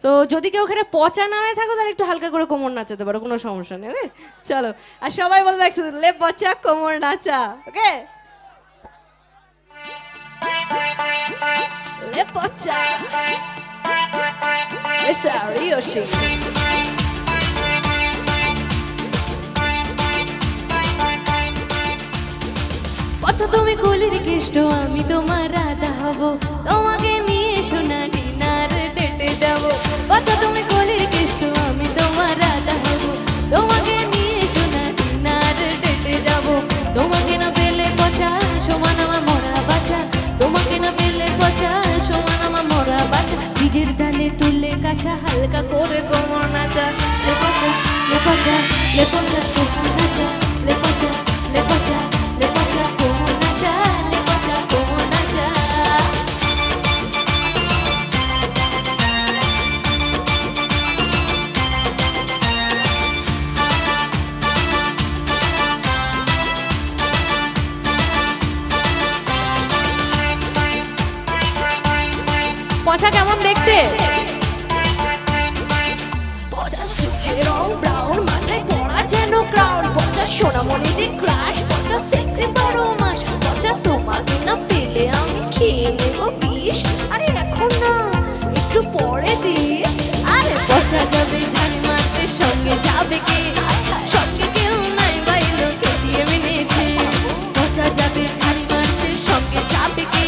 তো যদি কেউ ওখানে পচা নামে থাকো তাহলে একটু হালকা করে কোমর নাচাতে পারো, কোনো সমস্যা নেই। ওকে চলো, আর সবাই বলবো একসাথে, লে পচা কোমর নাচা। ওকে লে পচা রিওশি। পচা তুমি কলির কেষ্ট, আমি তোমার রাধা হব, তোমাকে নিয়ে সোনা ডিনার ডেটে যাব। পচা তুমি কলির কেষ্ট, আমি তোমার রাধা হব, তোমাকে নিয়ে সোনা ডিনার ডেটে যাব। তোমাকে না পেলে পচা সমান আমার মরা বাচ্চা, তোমাকে না পেলে পচা সমান আমার মরা বাচ্চা। নিজের ডালে তুলে কাঁচা হালকা করে কোমর নাচা। লে পচা লে পচা লে পচা কোমর নাচা, লে পচা লে পচা লে পচা কোমর নাচা, লে পচা কোমর নাচা। পচা কেমন দেখতে? পচা চোখের রং ব্রাউন, মাথায় পড়া যেন ক্রাউন, পচা সোনামণিদের ক্রাশ, পচা সেক্সি 12 মাস। পচা তোমাকে না পেলে আমি খেয়ে নেব বিষ। আরে এখন না, একটু পরে দিস। আরে পচা যাবে ঝাড়ি মারতে, সঙ্গে যাবে কে? সঙ্গে কেউ নাই, বাইরে কে দিয়ে মেনেছে। পচা যাবে ঝাড়ি মারতে, সঙ্গে যাবে কে?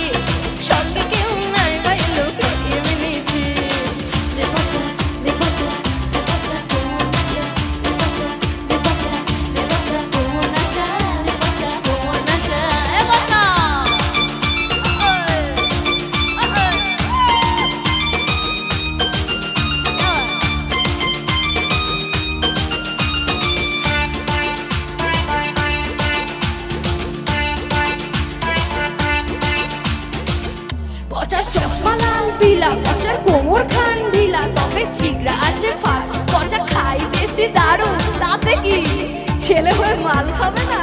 সঙ্গে কেউ নাই, বাইরে কে দিয়ে মেনেছে। লে পচা লে পচা লে পচা কোমর নাচা, লে পচা লে পচা লে পচা কোমর নাচা, লে পচা কোমর নাচা। এ পচা পচার চশমা লাল পিলা, পচার কোমর খান ঢিলা, তবে চিগড়া আছে ফার। পচা খাই বেশি দারুণ, তাতে কি ছেলে হয়ে মাল খাবে না,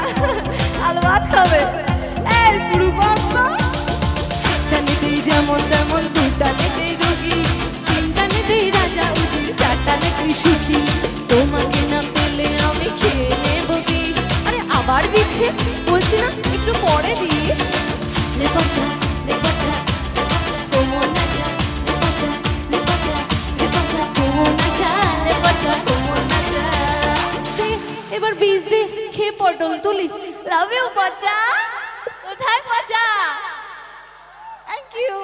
আলবাত খাবে। এই শুরু কর তো। একটা নিতেই যেমন তেমন, দুটা নিতেই রোগী, তিনটা নিতেই রাজা উজির, চারটা নিতেই সুখী। তোমাকে না পেলে আমি খেয়ে নেব বিষ। আরে আবার দিচ্ছে, বলছি না একটু পরে দিস। লে পচা লে পচা লে পচা কোমর নাচা, লে পচা লে পচা লে পচা কোমর নাচা, লে পচা কোমর নাচা। এবার বীজ দে, খেয়ে পটল তুলি। লাভ ইউ পচা। কোথায় পচা? Thank you.